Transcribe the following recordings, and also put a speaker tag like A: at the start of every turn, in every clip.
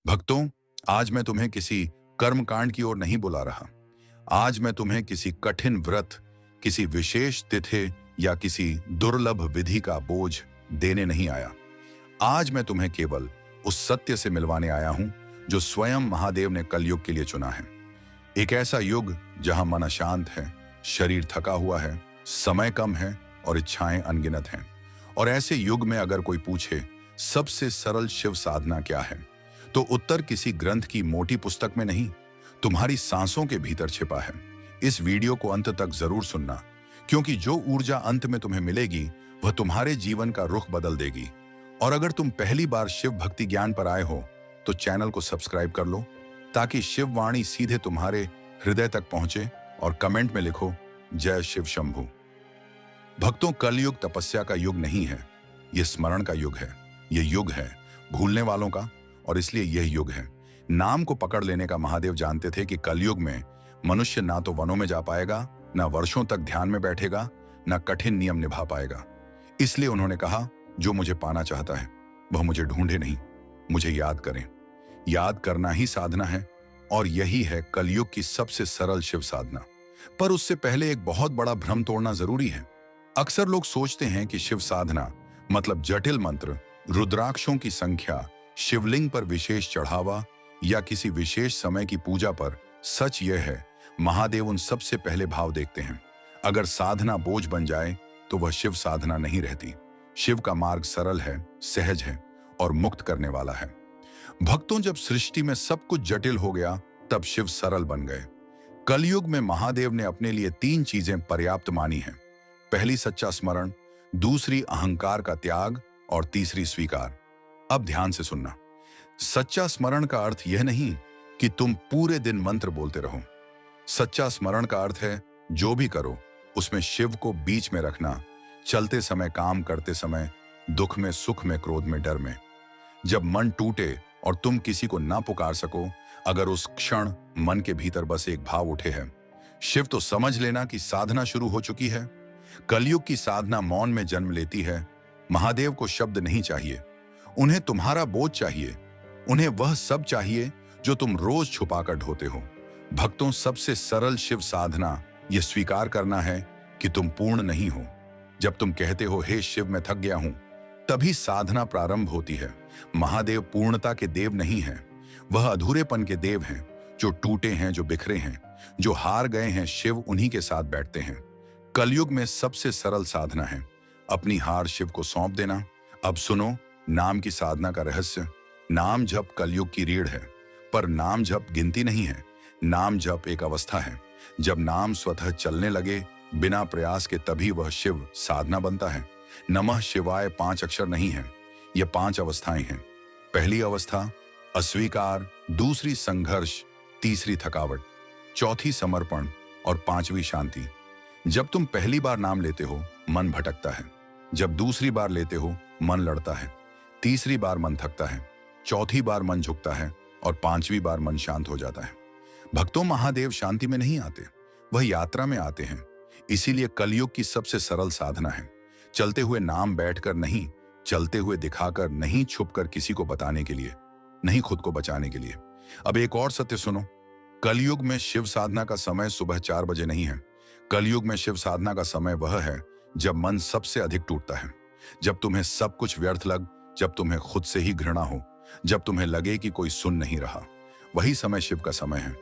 A: भक्तों, आज मैं तुम्हें किसी कर्मकांड की ओर नहीं बुला रहा। आज मैं तुम्हें किसी कठिन व्रत, किसी विशेष तिथि या किसी दुर्लभ विधि का बोझ देने नहीं आया। आज मैं तुम्हें केवल उस सत्य से मिलवाने आया हूं जो स्वयं महादेव ने कलयुग के लिए चुना है। एक ऐसा युग जहां मन अशांत है, शरीर थका हुआ है, समय कम है और इच्छाएं अनगिनत हैं। और ऐसे युग में अगर कोई पूछे सबसे सरल शिव साधना क्या है, तो उत्तर किसी ग्रंथ की मोटी पुस्तक में नहीं, तुम्हारी सांसों के भीतर छिपा है। इस वीडियो को अंत तक जरूर सुनना, क्योंकि जो ऊर्जा अंत में तुम्हें मिलेगी वह तुम्हारे जीवन का रुख बदल देगी। और अगर तुम पहली बार शिव भक्ति ज्ञान पर आए हो तो चैनल को सब्सक्राइब कर लो, ताकि शिव वाणी सीधे तुम्हारे हृदय तक पहुंचे। और कमेंट में लिखो, जय शिव शंभू। भक्तों, कलयुग तपस्या का युग नहीं है, यह स्मरण का युग है। यह युग है भूलने वालों का, और इसलिए यह युग है नाम को पकड़ लेने का। महादेव जानते थे कि कलयुग में मनुष्य ना तो वनों में जा पाएगा, ना वर्षों तक ध्यान में बैठेगा, ना कठिन नियम निभा पाएगा। इसलिए उन्होंने कहा, जो मुझे पाना चाहता है वह मुझे ढूंढे नहीं, मुझे याद करें। याद करना ही साधना है, और यही है कलयुग की सबसे सरल शिव साधना। पर उससे पहले एक बहुत बड़ा भ्रम तोड़ना जरूरी है। अक्सर लोग सोचते हैं कि शिव साधना मतलब जटिल मंत्र, रुद्राक्षों की संख्या, शिवलिंग पर विशेष चढ़ावा या किसी विशेष समय की पूजा। पर सच यह है, महादेव उन सबसे पहले भाव देखते हैं। अगर साधना बोझ बन जाए तो वह शिव साधना नहीं रहती। शिव का मार्ग सरल है, सहज है और मुक्त करने वाला है। भक्तों, जब सृष्टि में सब कुछ जटिल हो गया तब शिव सरल बन गए। कलयुग में महादेव ने अपने लिए 3 चीजें पर्याप्त मानी हैं। पहली सच्चा स्मरण, दूसरी अहंकार का त्याग और तीसरी स्वीकार। अब ध्यान से सुनना। सच्चा स्मरण का अर्थ यह नहीं कि तुम पूरे दिन मंत्र बोलते रहो। सच्चा स्मरण का अर्थ है जो भी करो उसमें शिव को बीच में रखना। चलते समय, काम करते समय, दुख में, सुख में, क्रोध में, डर में। जब मन टूटे और तुम किसी को ना पुकार सको, अगर उस क्षण मन के भीतर बस एक भाव उठे है शिव, तो समझ लेना कि साधना शुरू हो चुकी है। कलयुग की साधना मौन में जन्म लेती है। महादेव को शब्द नहीं चाहिए, उन्हें तुम्हारा बोझ चाहिए। उन्हें वह सब चाहिए जो तुम रोज छुपा कर ढोते हो। भक्तों, सबसे सरल शिव साधना यह स्वीकार करना है कि तुम पूर्ण नहीं हो। जब तुम कहते हो, हे शिव मैं थक गया हूं, तभी साधना प्रारंभ होती है। महादेव पूर्णता के देव नहीं हैं, वह अधूरेपन के देव हैं, जो टूटे हैं, जो बिखरे हैं, जो हार गए हैं। शिव उन्हीं के साथ बैठते हैं। कलयुग में सबसे सरल साधना है अपनी हार शिव को सौंप देना। अब सुनो नाम की साधना का रहस्य। नाम जप कलयुग की रीढ़ है, पर नाम जप गिनती नहीं है। नाम जप एक अवस्था है। जब नाम स्वतः चलने लगे बिना प्रयास के, तभी वह शिव साधना बनता है। नमः शिवाय 5 अक्षर नहीं है, यह 5 अवस्थाएं हैं। पहली अवस्था अस्वीकार, दूसरी संघर्ष, तीसरी थकावट, चौथी समर्पण और 5वीं शांति। जब तुम पहली बार नाम लेते हो मन भटकता है, जब दूसरी बार लेते हो मन लड़ता है, तीसरी बार मन थकता है, चौथी बार मन झुकता है और 5वीं बार मन शांत हो जाता है। भक्तों, महादेव शांति में नहीं आते, वह यात्रा में आते हैं। इसीलिए कलयुग की सबसे सरल साधना है चलते हुए नाम बैठकर नहीं, चलते हुए दिखाकर नहीं, छुपकर किसी को बताने के लिए नहीं, खुद को बचाने के लिए। अब एक और सत्य सुनो, कलयुग में शिव साधना का समय सुबह 4 बजे नहीं है। कलयुग में शिव साधना का समय वह है जब मन सबसे अधिक टूटता है, जब तुम्हें सब कुछ व्यर्थ लग, जब तुम्हें खुद से ही घृणा हो, जब तुम्हें लगे कि कोई सुन नहीं रहा। वही समय शिव का समय है।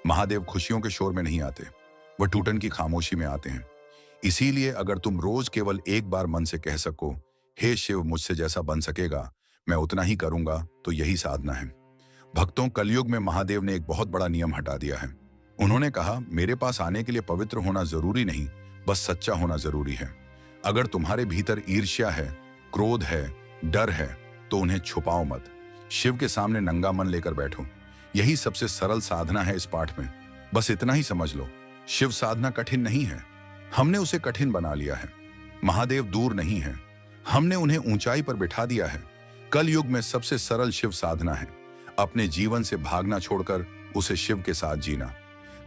A: महादेव खुशियों के शोर में नहीं आते, वह टूटन की खामोशी में आते हैं। इसीलिए अगर तुम रोज केवल एक बार मन से कह सको, हे शिव मुझसे जैसा बन सकेगा मैं उतना ही करूंगा, तो यही साधना है। भक्तों, कलयुग में महादेव ने एक बहुत बड़ा नियम हटा दिया है। उन्होंने कहा, मेरे पास आने के लिए पवित्र होना जरूरी नहीं, बस सच्चा होना जरूरी है। अगर तुम्हारे भीतर ईर्ष्या है, क्रोध है, डर है, तो उन्हें छुपाओ मत। शिव के सामने नंगा मन लेकर बैठो। यही सबसे सरल साधना है इस पाठ में। बस इतना ही समझ लो, शिव साधना कठिन नहीं है, हमने उसे कठिन बना लिया है। महादेव दूर नहीं है, हमने उन्हें ऊंचाई पर बिठा दिया है। कलयुग में सबसे सरल शिव साधना है अपने जीवन से भागना छोड़कर उसे शिव के साथ जीना।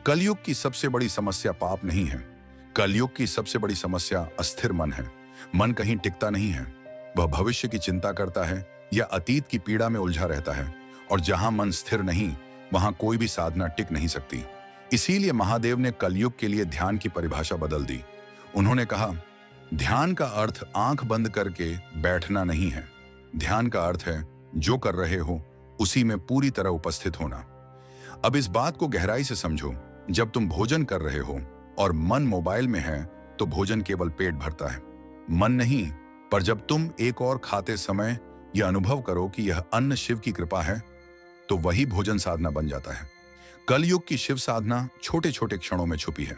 A: कलयुग की सबसे बड़ी समस्या पाप नहीं है, कलयुग की सबसे बड़ी समस्या अस्थिर मन है। मन कहीं टिकता नहीं है, वह भविष्य की चिंता करता है या अतीत की पीड़ा में उलझा रहता है। और जहां मन स्थिर नहीं, वहां कोई भी साधना टिक नहीं सकती। इसीलिए महादेव ने कलयुग के लिए ध्यान की परिभाषा बदल दी। उन्होंने कहा, ध्यान का अर्थ आंख बंद करके बैठना नहीं है। ध्यान का अर्थ है जो कर रहे हो उसी में पूरी तरह उपस्थित होना। अब इस बात को गहराई से समझो। जब तुम भोजन कर रहे हो और मन मोबाइल में है तो भोजन केवल पेट भरता है, मन नहीं। पर जब तुम एक और खाते समय यह अनुभव करो कि यह अन्न शिव की कृपा है, तो वही भोजन साधना बन जाता है। कलयुग की शिव साधना छोटे छोटे क्षणों में छुपी है।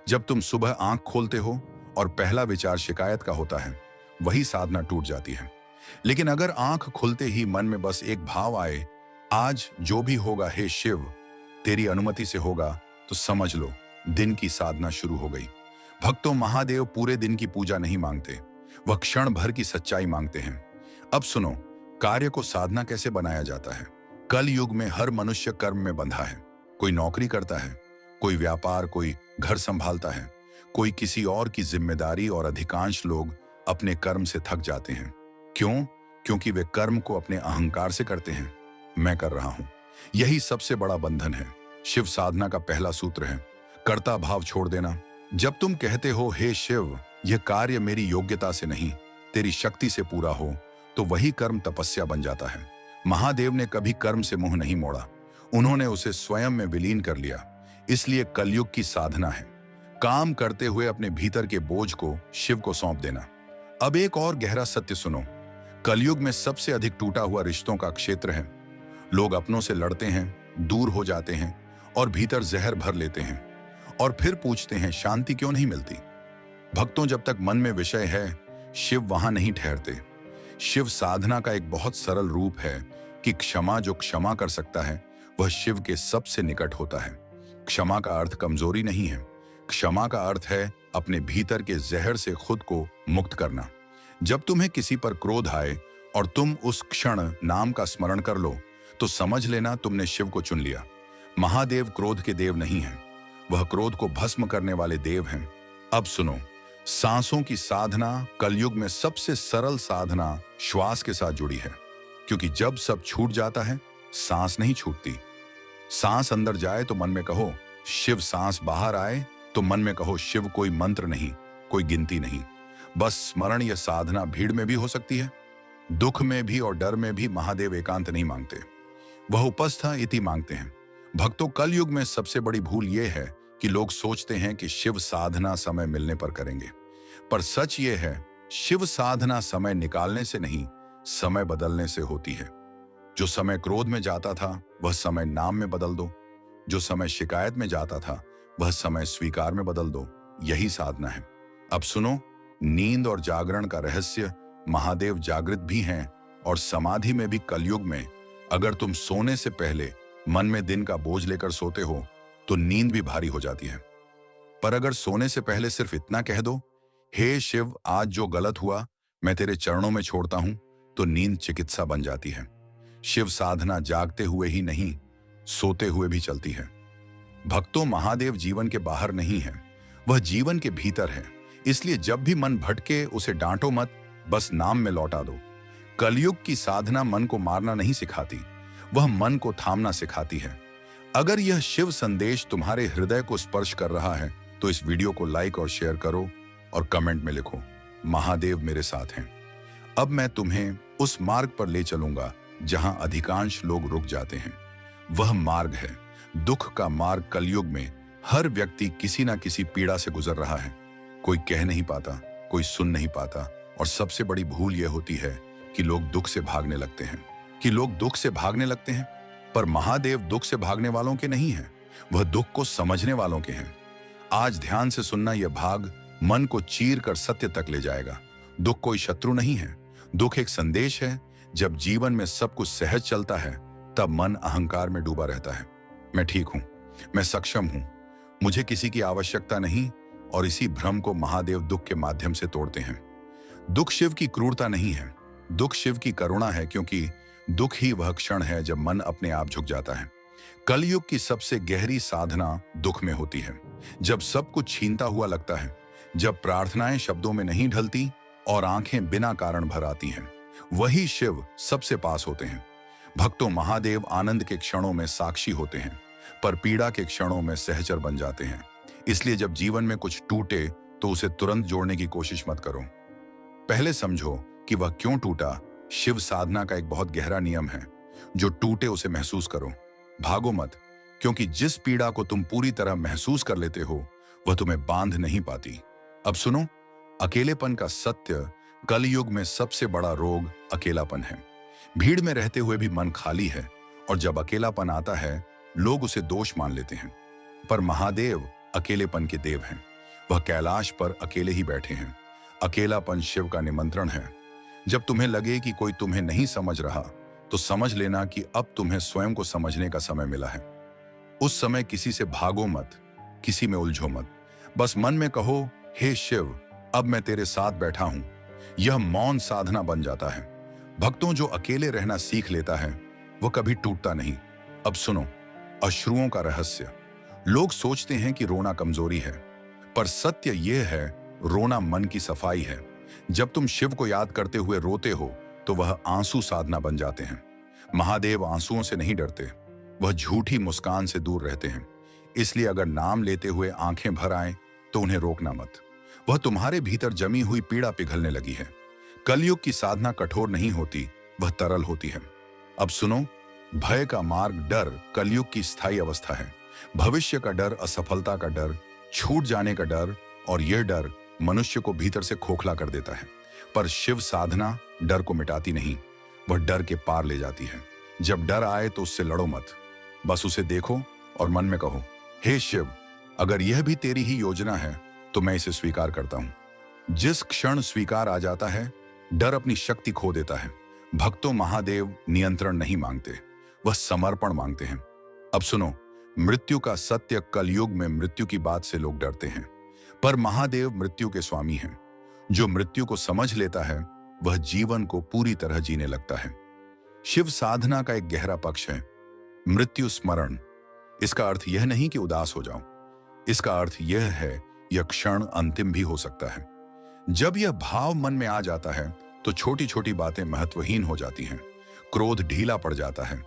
A: जब तुम सुबह आंख खोलते हो और पहला विचार शिकायत का होता है, वही साधना टूट जाती है। लेकिन अगर आंख खुलते ही मन में बस एक भाव आए, आज जो भी होगा हे शिव तेरी अनुमति से होगा, तो समझ लो दिन की साधना शुरू हो गई। भक्तों, महादेव पूरे दिन की पूजा नहीं मांगते, वह क्षण भर की सच्चाई मांगते हैं। अब सुनो, कार्य को साधना कैसे बनाया जाता है। कल युग में हर मनुष्य कर्म में बंधा है। कोई नौकरी करता है, कोई व्यापार, कोई घर संभालता है, कोई किसी और की जिम्मेदारी, और अधिकांश लोग अपने कर्म से थक जाते हैं। क्यों? क्योंकि वे कर्म को अपने अहंकार से करते हैं। मैं कर रहा हूं, यही सबसे बड़ा बंधन है। शिव साधना का पहला सूत्र है कर्ता भाव छोड़ देना। जब तुम कहते हो हे शिव यह कार्य मेरी योग्यता से नहीं तेरी शक्ति से पूरा हो, तो वही कर्म तपस्या बन जाता है। महादेव ने कभी कर्म से मुंह नहीं मोड़ा, उन्होंने उसे स्वयं में विलीन कर लिया। इसलिए कलयुग की साधना है काम करते हुए अपने भीतर के बोझ को शिव को सौंप देना। अब एक और गहरा सत्य सुनो, कलयुग में सबसे अधिक टूटा हुआ रिश्तों का क्षेत्र है। लोग अपनों से लड़ते हैं, दूर हो जाते हैं और भीतर जहर भर लेते हैं, और फिर पूछते हैं शांति क्यों नहीं मिलती। भक्तों, जब तक मन में विषय है, शिव वहां नहीं ठहरते। शिव साधना का एक बहुत सरल रूप है कि क्षमा, जो क्षमा कर सकता है वह शिव के सबसे निकट होता है। क्षमा का अर्थ कमजोरी नहीं है, क्षमा का अर्थ है अपने भीतर के जहर से खुद को मुक्त करना। जब तुम्हें किसी पर क्रोध आए और तुम उस क्षण नाम का स्मरण कर लो, तो समझ लेना तुमने शिव को चुन लिया। महादेव क्रोध के देव नहीं हैं, वह क्रोध को भस्म करने वाले देव हैं। अब सुनो, सांसों की साधना कलयुग में सबसे सरल साधना श्वास के साथ जुड़ी है, क्योंकि जब सब छूट जाता है, सांस नहीं छूटती। सांस अंदर जाए तो मन में कहो शिव, सांस बाहर आए तो मन में कहो शिव। कोई मंत्र नहीं, कोई गिनती नहीं, बस स्मरण। यह साधना भीड़ में भी हो सकती है, दुख में भी और डर में भी। महादेव एकांत नहीं मांगते, वह उपस्थिति मांगते हैं। भक्तों, कल युग में सबसे बड़ी भूल यह है कि लोग सोचते हैं कि शिव साधना समय मिलने पर करेंगे, पर सच यह है शिव साधना समय निकालने से नहीं, समय बदलने से होती है। जो समय क्रोध में जाता था वह समय नाम में बदल दो, जो समय शिकायत में जाता था वह समय स्वीकार में बदल दो। यही साधना है। अब सुनो, नींद और जागरण का रहस्य। महादेव जागृत भी हैं और समाधि में भी। कलयुग में अगर तुम सोने से पहले मन में दिन का बोझ लेकर सोते हो तो नींद भी भारी हो जाती है। पर अगर सोने से पहले सिर्फ इतना कह दो, हे शिव आज जो गलत हुआ मैं तेरे चरणों में छोड़ता हूं, तो नींद चिकित्सा बन जाती है। शिव साधना जागते हुए ही नहीं, सोते हुए भी चलती है। भक्तों, महादेव जीवन के बाहर नहीं है, वह जीवन के भीतर है। इसलिए जब भी मन भटके उसे डांटो मत, बस नाम में लौटा दो। कलयुग की साधना मन को मारना नहीं सिखाती, वह मन को थामना सिखाती है। अगर यह शिव संदेश तुम्हारे हृदय को स्पर्श कर रहा है तो इस वीडियो को लाइक और शेयर करो और कमेंट में लिखो महादेव मेरे साथ हैं। अब मैं तुम्हें उस मार्ग पर ले चलूंगा जहां अधिकांश लोग रुक जाते हैं। वह मार्ग है दुख का मार्ग। कलयुग में हर व्यक्ति किसी ना किसी पीड़ा से गुजर रहा है। कोई कह नहीं पाता, कोई सुन नहीं पाता, और सबसे बड़ी भूल यह होती है कि लोग दुख से भागने लगते हैं। पर महादेव दुख से भागने वालों के नहीं हैं, वह दुख को समझने वालों के हैं। आज ध्यान से सुनना, यह भाग मन को चीर कर सत्य तक ले जाएगा। दुख कोई शत्रु नहीं है, दुख एक संदेश है। जब जीवन में सब कुछ सहज चलता है तब मन अहंकार में डूबा रहता है। मैं ठीक हूं, मैं सक्षम हूं, मुझे किसी की आवश्यकता नहीं, और इसी भ्रम को महादेव दुख के माध्यम से तोड़ते हैं। दुख शिव की क्रूरता नहीं है, दुख शिव की करुणा है, क्योंकि दुख ही वह क्षण है जब मन अपने आप झुक जाता है। कलयुग की सबसे गहरी साधना दुख में होती है, जब सब कुछ छीनता हुआ लगता है, जब प्रार्थनाएं शब्दों में नहीं ढलती और आंखें बिना कारण भर आती हैं। वही शिव सबसे पास होते हैं। भक्तों, महादेव आनंद के क्षणों में साक्षी होते हैं, पर पीड़ा के क्षणों में सहचर बन जाते हैं। इसलिए जब जीवन में कुछ टूटे तो उसे तुरंत जोड़ने की कोशिश मत करो। पहले समझो कि वह क्यों टूटा। शिव साधना का एक बहुत गहरा नियम है, जो टूटे उसे महसूस करो, भागो मत, क्योंकि जिस पीड़ा को तुम पूरी तरह महसूस कर लेते हो वह तुम्हें बांध नहीं पाती। अब सुनो, अकेलेपन का सत्य। कलयुग में सबसे बड़ा रोग अकेलापन है। भीड़ में रहते हुए भी मन खाली है, और जब अकेलापन आता है लोग उसे दोष मान लेते हैं। पर महादेव अकेलेपन के देव हैं। वह कैलाश पर अकेले ही बैठे हैं। अकेलापन शिव का निमंत्रण है। जब तुम्हें लगे कि कोई तुम्हें नहीं समझ रहा, तो समझ लेना कि अब तुम्हें स्वयं को समझने का समय मिला है। उस समय किसी से भागो मत, किसी में उलझो मत। बस मन में कहो, हे शिव, अब मैं तेरे साथ बैठा हूं। यह मौन साधना बन जाता है। भक्तों, जो अकेले रहना सीख लेता है वह कभी टूटता नहीं। अब सुनो, अश्रुओं का रहस्य। लोग सोचते हैं कि रोना कमजोरी है, पर सत्य यह है, रोना मन की सफाई है। जब तुम शिव को याद करते हुए रोते हो तो वह आंसू साधना बन जाते हैं। महादेव आंसुओं से नहीं डरते, वह झूठी मुस्कान से दूर रहते हैं। इसलिए अगर नाम लेते हुए आंखें भर आए तो उन्हें रोकना मत। वह तुम्हारे भीतर जमी हुई पीड़ा पिघलने लगी है। कलयुग की साधना कठोर नहीं होती, वह तरल होती है। अब सुनो, भय का मार्ग डर कलयुग की स्थायी अवस्था है। भविष्य का डर, असफलता का डर, छूट जाने का डर, और यह डर मनुष्य को भीतर से खोखला कर देता है। पर शिव साधना डर को मिटाती नहीं, वह डर के पार ले जाती है। जब डर आए तो उससे लड़ो मत, बस उसे देखो और मन में कहो, हे शिव, अगर यह भी तेरी ही योजना है तो मैं इसे स्वीकार करता हूं। जिस क्षण स्वीकार आ जाता है, डर अपनी शक्ति खो देता है। भक्तों, महादेव नियंत्रण नहीं मांगते, वह समर्पण मांगते हैं। अब सुनो, मृत्यु का सत्य। कलयुग में मृत्यु की बात से लोग डरते हैं, पर महादेव मृत्यु के स्वामी हैं। जो मृत्यु को समझ लेता है वह जीवन को पूरी तरह जीने लगता है। शिव साधना का एक गहरा पक्ष है मृत्यु स्मरण। इसका अर्थ यह नहीं कि उदास हो जाओ, इसका अर्थ यह है यह क्षण अंतिम भी हो सकता है। जब यह भाव मन में आ जाता है तो छोटी छोटी बातें महत्वहीन हो जाती हैं। क्रोध ढीला पड़ जाता है,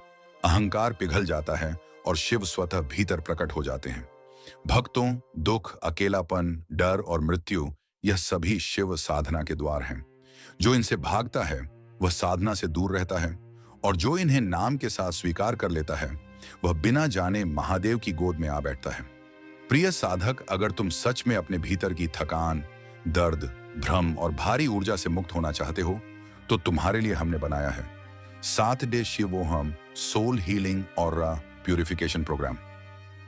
A: अहंकार पिघल जाता है, और शिव स्वतः भीतर प्रकट हो जाते हैं। भक्तों, दुख, अकेलापन, डर और मृत्यु, यह सभी शिव साधना के द्वार हैं। जो इनसे भागता है वह साधना से दूर रहता है, और जो इन्हें नाम के साथ स्वीकार कर लेता है वह बिना जाने महादेव की गोद में आ बैठता है। प्रिय साधक, अगर तुम सच में अपने भीतर की थकान, दर्द, भ्रम और भारी ऊर्जा से मुक्त होना चाहते हो, तो तुम्हारे लिए हमने बनाया है 7 डे शिवोहम सोल हीलिंग और प्यूरिफिकेशन प्रोग्राम।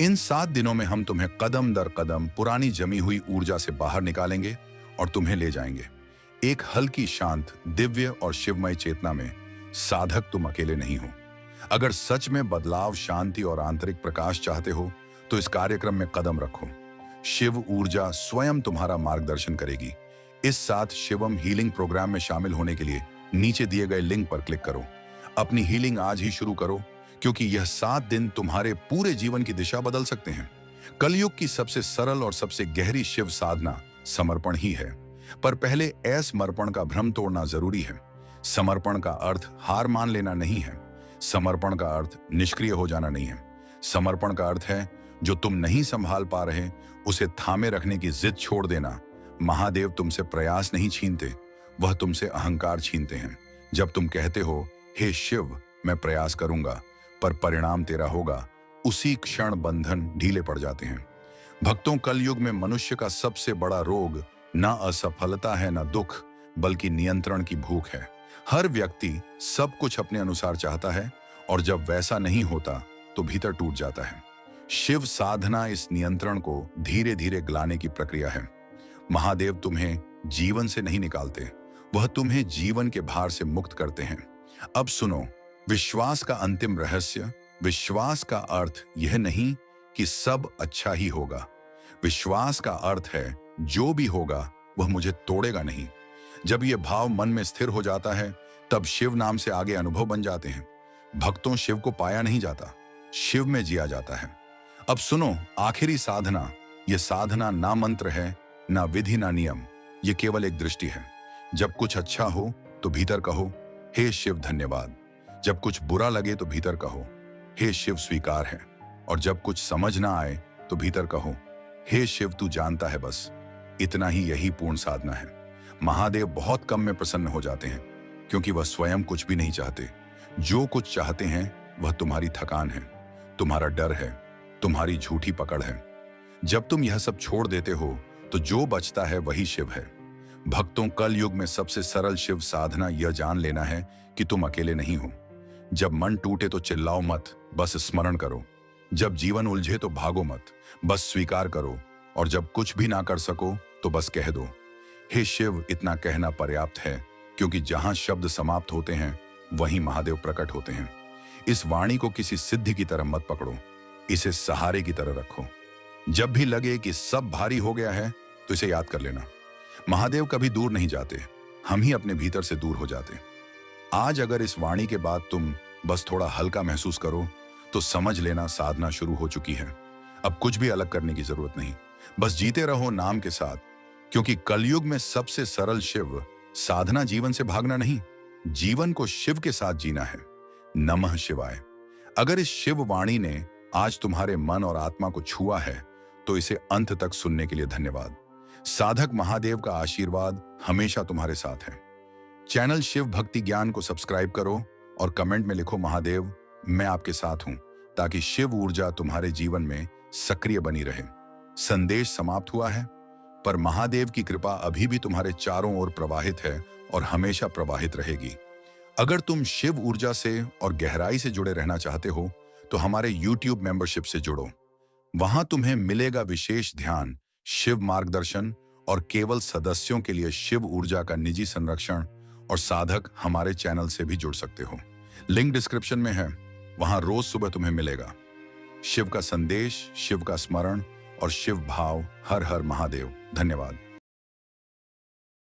A: इन 7 दिनों में हम तुम्हें कदम दर कदम पुरानी जमी हुई ऊर्जा से बाहर निकालेंगे और तुम्हें ले जाएंगे एक हल्की, शांत, दिव्य और शिवमय चेतना में। साधक, तुम अकेले नहीं हो। अगर सच में बदलाव, शांति और आंतरिक प्रकाश चाहते हो तो इस कार्यक्रम में कदम रखो। शिव ऊर्जा स्वयं तुम्हारा मार्गदर्शन करेगी। इस 7 शिवम हीलिंग प्रोग्राम में शामिल होने के लिए नीचे दिए गए लिंक पर क्लिक करो। अपनी हीलिंग आज ही शुरू करो, क्योंकि यह 7 दिन तुम्हारे पूरे जीवन की दिशा बदल सकते हैं। कलयुग की सबसे सरल और सबसे गहरी शिव साधना समर्पण ही है। पर पहले असमर्पण का भ्रम तोड़ना जरूरी है। समर्पण का अर्थ हार मान लेना नहीं है। समर्पण का अर्थ निष्क्रिय हो जाना नहीं है। समर्पण का अर्थ है जो तुम नहीं संभाल पा रहे उसे थामे रखने की जिद छोड़ देना। महादेव तुमसे प्रयास नहीं छीनते, वह तुमसे अहंकार छीनते हैं। जब तुम कहते हो, हे शिव, मैं प्रयास करूंगा पर परिणाम तेरा होगा, उसी क्षण बंधन ढीले पड़ जाते हैं। भक्तों, कलयुग में मनुष्य का सबसे बड़ा रोग न असफलता है, न दुख, बल्कि नियंत्रण की भूख है। हर व्यक्ति सब कुछ अपने अनुसार चाहता है, और जब वैसा नहीं होता तो भीतर टूट जाता है। शिव साधना इस नियंत्रण को धीरे धीरे गलाने की प्रक्रिया है। महादेव तुम्हें जीवन से नहीं निकालते, वह तुम्हें जीवन के भार से मुक्त करते हैं। अब सुनो, विश्वास का अंतिम रहस्य। विश्वास का अर्थ यह नहीं कि सब अच्छा ही होगा। विश्वास का अर्थ है जो भी होगा वह मुझे तोड़ेगा नहीं। जब यह भाव मन में स्थिर हो जाता है तब शिव नाम से आगे अनुभव बन जाते हैं। भक्तों, शिव को पाया नहीं जाता, शिव में जिया जाता है। अब सुनो, आखिरी साधना। यह साधना ना मंत्र है, ना विधि, ना नियम, यह केवल एक दृष्टि है। जब कुछ अच्छा हो तो भीतर कहो, हे शिव धन्यवाद। जब कुछ बुरा लगे तो भीतर कहो, हे शिव स्वीकार है। और जब कुछ समझ ना आए तो भीतर कहो, हे शिव तू जानता है बस। इतना ही, यही पूर्ण साधना है। महादेव बहुत कम में प्रसन्न हो जाते हैं, क्योंकि वह स्वयं कुछ भी नहीं चाहते। जो कुछ चाहते हैं वह तुम्हारी थकान है, तुम्हारा डर है, तुम्हारी झूठी पकड़ है। जब तुम यह सब छोड़ देते हो तो जो बचता है वही शिव है। भक्तों, कल युग में सबसे सरल शिव साधना यह जान लेना है कि तुम अकेले नहीं हो। जब मन टूटे तो चिल्लाओ मत, बस स्मरण करो। जब जीवन उलझे तो भागो मत, बस स्वीकार करो। और जब कुछ भी ना कर सको तो बस कह दो, हे शिव। इतना कहना पर्याप्त है, क्योंकि जहां शब्द समाप्त होते हैं वहीं महादेव प्रकट होते हैं। इस वाणी को किसी सिद्धि की तरह मत पकड़ो, इसे सहारे की तरह रखो। जब भी लगे कि सब भारी हो गया है तो इसे याद कर लेना, महादेव कभी दूर नहीं जाते, हम ही अपने भीतर से दूर हो जाते। आज अगर इस वाणी के बाद तुम बस थोड़ा हल्का महसूस करो तो समझ लेना साधना शुरू हो चुकी है। अब कुछ भी अलग करने की जरूरत नहीं, बस जीते रहो नाम के साथ, क्योंकि कलयुग में सबसे सरल शिव साधना जीवन से भागना नहीं, जीवन को शिव के साथ जीना है। नमः शिवाय। अगर इस शिव वाणी ने आज तुम्हारे मन और आत्मा को छुआ है तो इसे अंत तक सुनने के लिए धन्यवाद। साधक महादेव का आशीर्वाद हमेशा तुम्हारे साथ है। चैनल शिव भक्ति ज्ञान को सब्सक्राइब करो और कमेंट में लिखो, महादेव मैं आपके साथ हूं, ताकि शिव ऊर्जा तुम्हारे जीवन में सक्रिय बनी रहे। संदेश समाप्त हुआ है, पर महादेव की कृपा अभी भी तुम्हारे चारों ओर प्रवाहित है और हमेशा प्रवाहित रहेगी। अगर तुम शिव ऊर्जा से और गहराई से जुड़े रहना चाहते हो तो हमारे YouTube मेंबरशिप से जुड़ो। वहां तुम्हें मिलेगा विशेष ध्यान, शिव मार्गदर्शन और केवल सदस्यों के लिए शिव ऊर्जा का निजी संरक्षण। और साधक हमारे चैनल से भी जुड़ सकते हो, लिंक डिस्क्रिप्शन में है। वहां रोज सुबह तुम्हें मिलेगा शिव का संदेश, शिव का स्मरण और शिव भाव। हर हर महादेव। धन्यवाद।